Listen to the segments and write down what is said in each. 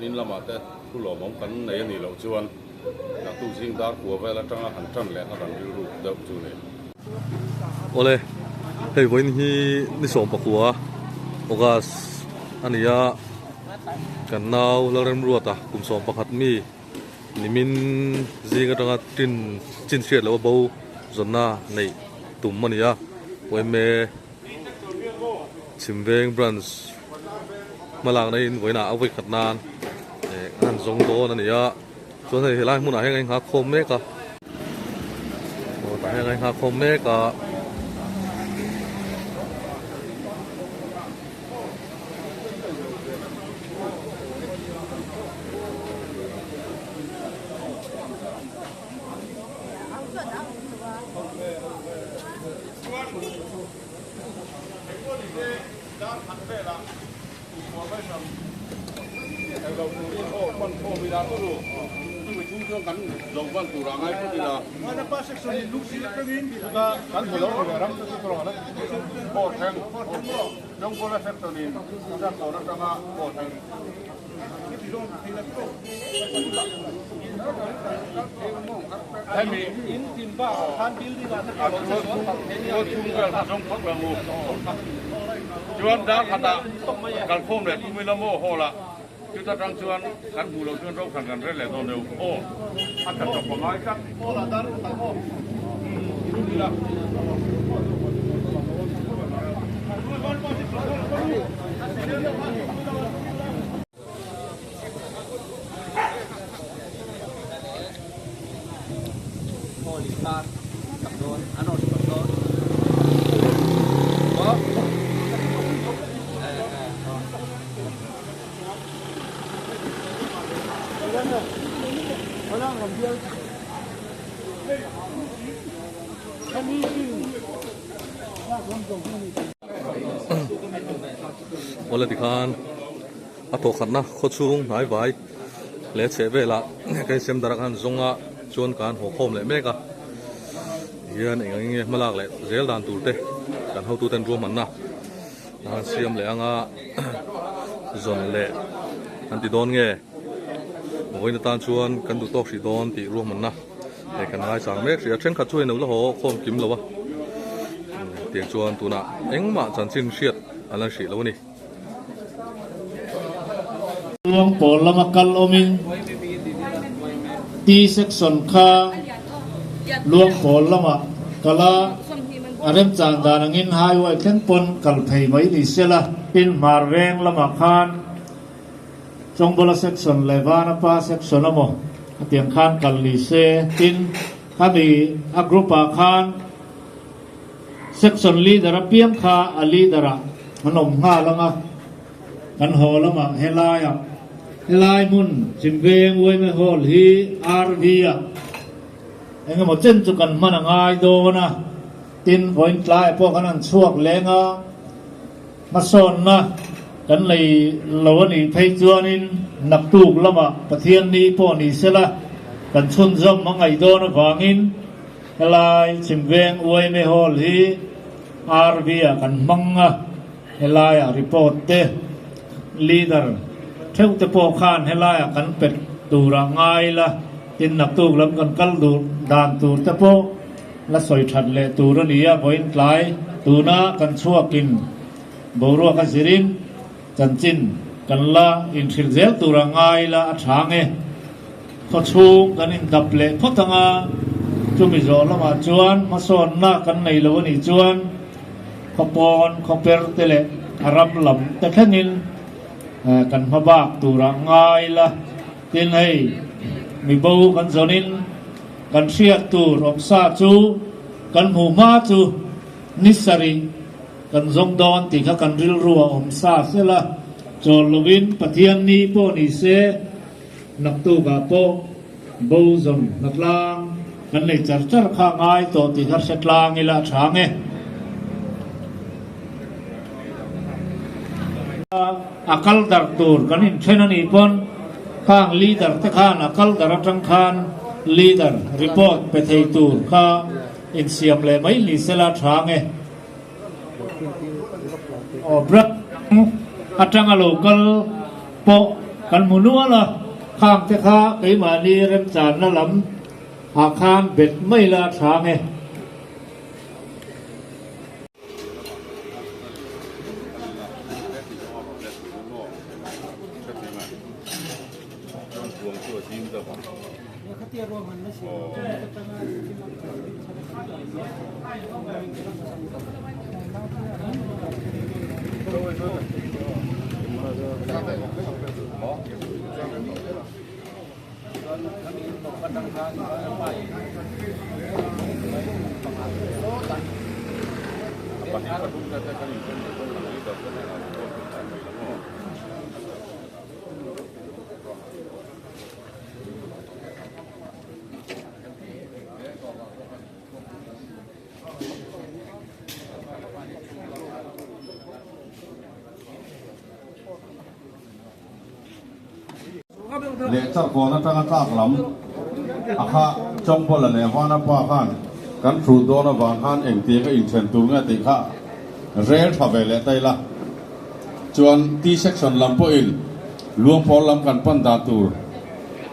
nín làm mà thế thu lò mong cắn này nỉ lẩu chuan là tu sinh ta của về là trăng hàng trăm lẻ hàng rưu rụt đậu chu này ole hei voin hi ni som pakua ogas ania kan nau lorem ruata kum som pakhat mi nimin zinga tanga chin siat lo bo zonna nei tum mania oime chimveng branch malang nei voina awai khatnan an zong to nania chuan hei helai hmuna heng ha khom me ka ta heng ha khom me ka dòng văn tủ ràng ai cũng đi là cắn thử lâu rồi lắm tôi nói là bỏ thang trong cô là phép tàu đi ra tàu nó ra bỏ thang hay mình in tin vào than bill đi là tôi chung cái trong phát là ngủ chuan đã thật là càng khôn để tôi mới làm mồ hồ là chúng ta đang chuan cán bù đầu chuan rau khăn rất là to đều ô ăn thật chọc bằng nói cắt ô là ta ô đi là Holistar tập đồn anh nói tập đồn ole tikhan ato khatna khochung nai vai le chevela kai sem darak han zonga chuan kan ho khom le meka hian engang malak le zel dan turte kan ho tu ten ro manna han siam le anga zon le anti don nge moina tan chuan kan du tok si don ti ro manna le kan ngai sang mek sia then khat chuai no lo ho khom kim lo wa tiang chuan tuna engma chan chin siat ala si lo ni luang pol lama kal omin ti section kha luang pol lama kala arem chan danangin highway thlen pon kal phei mai ni sela pin marweng lama khan chongbola section levana pa section amo tiang khan kal li se tin khami agrupa khan section leader piam kha a leader manom nga langa kan ho lama helaya helai mun chimveng wei me hol hi rv a enga mo chen chu kan manangai do na tin point lai po kanan chuak lenga mason na kan lei lawani phei chuanin naktuk lama pathian ni po ni sela kan chun zam mangai do na wangin helai chimveng wei me hol hi rv a kan manga helai a report te leader theo te po khan helaya kan pet tura ngai la tin nak tu lam kan kal du dan tur te po la soi that le tur nia voin tlai tuna kan chuakin boru ka zirin kan chin kan la in thil zel tura ngai la athange kho chung kan in dap le photanga chumi zo lama chuan ma son na kan nei lo ni chuan khopon khoper te le aram lam te thanin kan mabak tura ngai la tin hei mi bo kan zonin kan siat tur om sa chu kan hu ma chu nisari kan zong don ti kha kan ril ruwa om sa sela chol lovin pathian ni po ni se nak tu ga po bo zon naklang kan nei char char kha ngai to ti kha setlang ila thange akal dar tur kanin thenani pon khang leader te khan akal dar atang khan leader report pe thei tur kha in siam le mai li sela thange o brak atanga local po กันหมุนนัวล่ะข้างแต่ข้าไอ้มานี่เริ่มจานนั่นลำหาข้ามเบ็ดไม่ลาช้างไงเลจักโกนัตั้งตากลำอาคาจงพลเลวานาป้าขันกันสูดโดนบางขันเองตีก็อินเชนตูงติข้าเรลทับเลตัยละจวนที่เซ็กชันลำพอินลวงพอลลำกันปั้นดาตู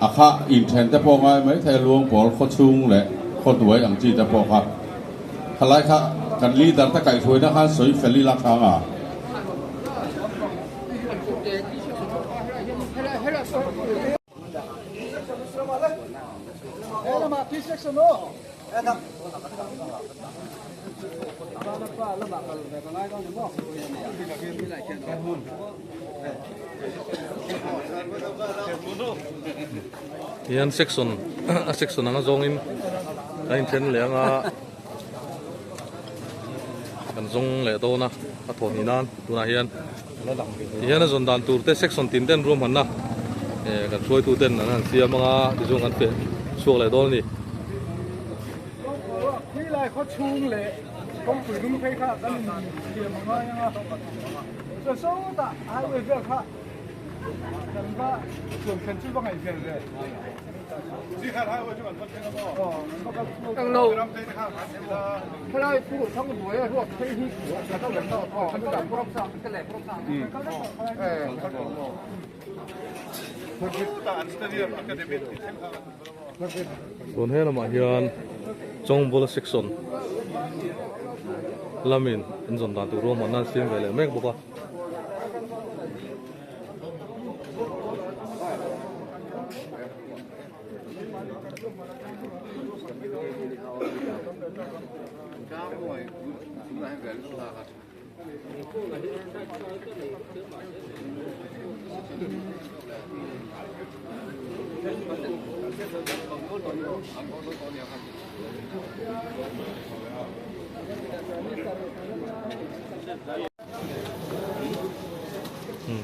อาคาอินเชนแต่พอไงไม่ไทยลวงพอขดชุงและขดไว้อย่างจีแต่พอครับขลายค่ะกันลีดันตะไก่ช่วยนะคะสวยเฟลิลักษณ์อ่ะYan section section ang zong in kain chen le nga kan zong le to na a thon ni nan tu na hian a zon dan tur te section tin ten room han na kan throi tu ten an sia manga ti zong kan pe chuak le dol ni khi lại có chung lệ công tử đúng thấy khác cái mình tiền mà ngay nha rồi số ta hai người việc khác cần ba chuẩn cần chứ bao ngày tiền rồi chỉ khác hai người chứ còn phân cái nó càng lâu cái này phụ trong cái buổi là ruột thấy hít là các lần đó cái cái đập không sao cái lẻ không sao còn thế là mà hiền trong bola section lamin an zon dan tu ro man nan sim vele mek boka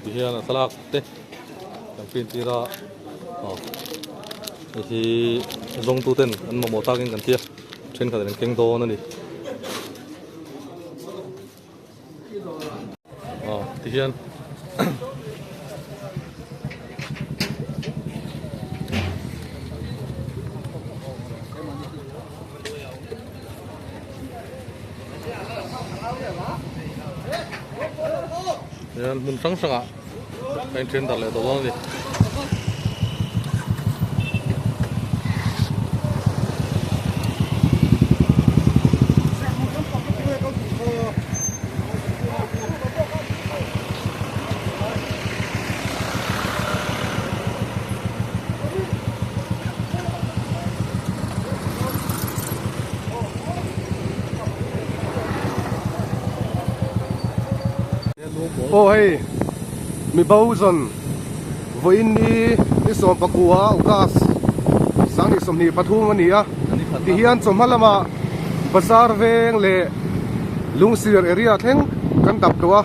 thì hiện là salak te yang pin tira thì zong tu ten an mo ta ken kan tia chen ka den keng do na ni thì hiện Yan mun sang sanga kain train tar le to ni Ôi, mi bao zon, với ni som pakua ukas, sang ni som ni pathung ani a, thì hiện som halama bazar veng le lungsir area theng kan dap towa,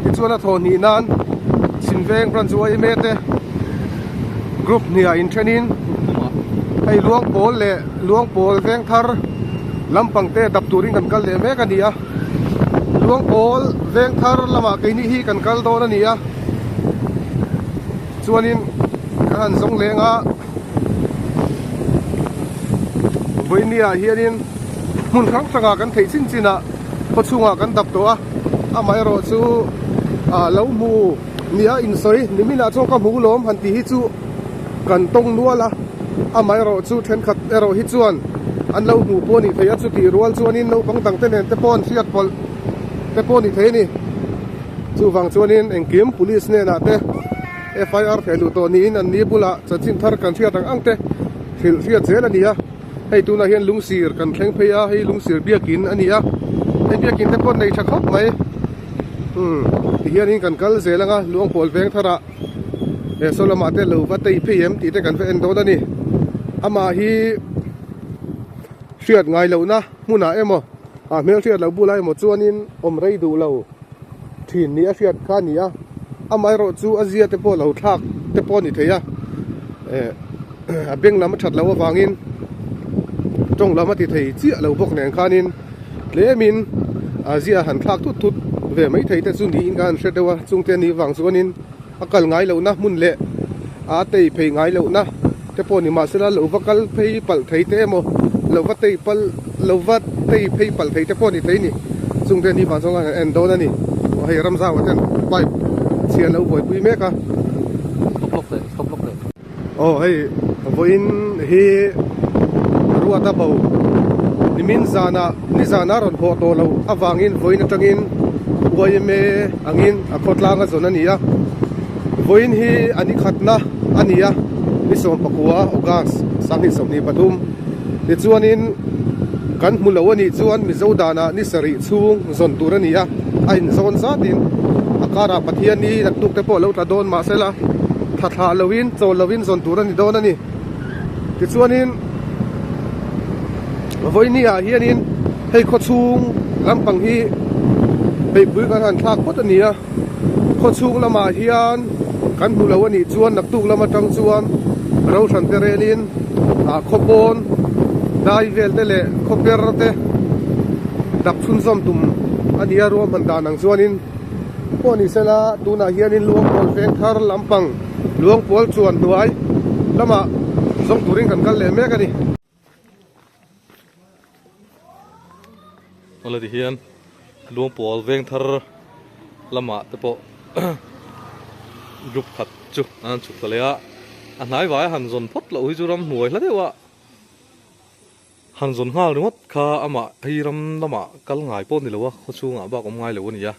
ti chuan a thon ni nan sin veng pran chu ai mete group nia in training, ai luang pol veng thar lampang te dap turing kan kal le me kan dia. Luang pol veng thar lama cái ni hi kan kal do na nia chuanin kan zong lenga voinia hianin mun khang thanga kan thei chin china pachunga kan dap to a mai ro chu lo mu nia in soi nimina chong ka mu lom han ti hi chu kan tong nuala amai ro chu then khat ero hi chuan an lo mu po ni theia chu ti rual chuan in no pang tang te nen te pon siat pol te pon ni the ni chu wang chuan in engkim police ne na te FIR phelu to ni in an ni bula chachin thar kan thia tang angte thil thia chela nia hei tuna hian lungsir kan thleng pheia hei lungsir biakin ania hei biakin te pon nei tha khop mai hian in kan kal zelanga luang pol veng thara e solama te lo va tei pm ti te kan fe en do da ni ama hi hriat ngai lo na muna emo a mel hriat lo bulai mo chuanin om rei du lo thin ni a hriat kha ni a amai ro chu azia te po lo thak te po ni theia a beng lam that lo wangin tong lama ti thei chi lo bok neng khanin lemin azia han thak tut tut ve mai thei te chu ni in kan hredewa chung te ni wang chuanin akal ngai lo na mun le a tei phei ngai lo na te po ni ma sela lo vakal phei pal thei te mo lo va tei pal lo va tei phei pal thei te po ni thei ni chung te ni ba chong en do na ni hei ramza wa ten bai chian lo boi pui me ka stop lock le oh hei voin hi ruata bau nimin zana ni zana ron ho to lo awangin voin atangin voime angin akhotlang a zona nia voin hi ani khatna ania ni som pakua ogas sangi somni pathum ni chuanin kan mulo ani chuan mi zodana ni sari chung zon turania ain zon sa din akara pathian ni tuk te po lo ta don ma sela tha lovin chaw lovin zon turani don ani ti chuanin voinia hianin hei kho chung lampang hi hei pui kan han thak pot ania kho chung lama hian kan mulo ani chuan nak tuk lama tang chuan ro than te relin a khopon dai vel te le khoper te dak chun zom tum ania ro man da nang chuanin poni sela tuna hianin luang pol veng thar lampang luang pol chuan nuai lama zong turing kan kal le me ka ni wala di hian luang pol veng thar lama te po group khat chu an chu kalea a hnai vai han zon phot lo hi chu ram hnuai hla dewa han zon ngal ringot kha ama hiram lama kal ngai pon ni lowa kho chunga ba kom ngai lo ni ya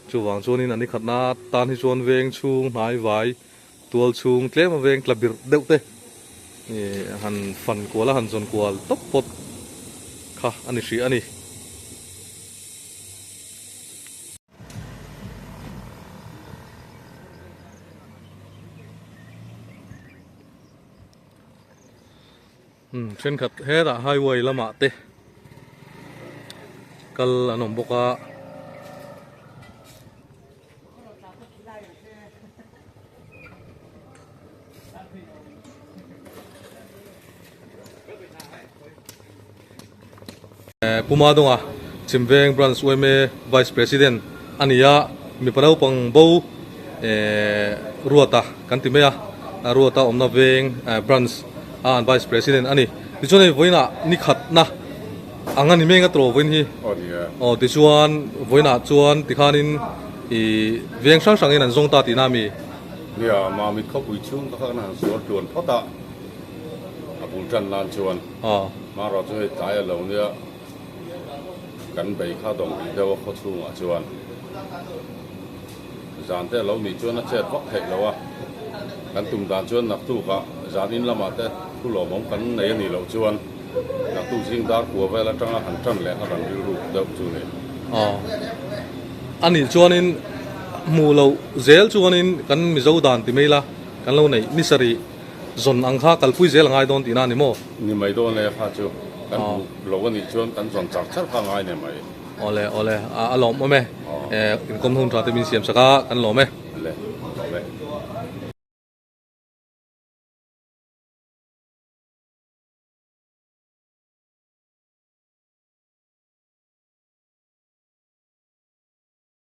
chu wang chuanin ani khatna tan hi chuan veng chung hnai vai tual chung tlem a veng tlabir deute ni han fan kola han zon kwal top pot kha ani hri ani trên khát hết đã highway là mạ tê kal anom boka puma donga chimveng branch weme vice president ania mi parau pang bo ruata kantimea ruata omna veng branch an vice president ani tichone voina ni khat na angani menga tro voin hi o tichuan voina chuan tikhanin I veng sang sang in an zong ta ti na mi nia ma mi khop ui chung ka na so tuan phota abul chan lan chuan ma ro chu tai lo nia kan bei kha dong de wa kho chung a chuan zan te lo mi chuan a chet phok thei lo wa kan tum dan chuan nak tu ka zan in lama te tu lo mong kan nei ni lo chuan nak tu sing dar ko ve la tanga han tram le a kan ru de chu ne ani chuan in mu lo zel chuan in kan mi zo dan ti mela kan lo nei ni sari zon ang kha kal pui zel ngai don ti na ni mo ni mai do le kha chu kan lo ni chuan kan zon chak char kha ngai ne mai ole a lom me in kom thon tra te min siam saka kan lo me le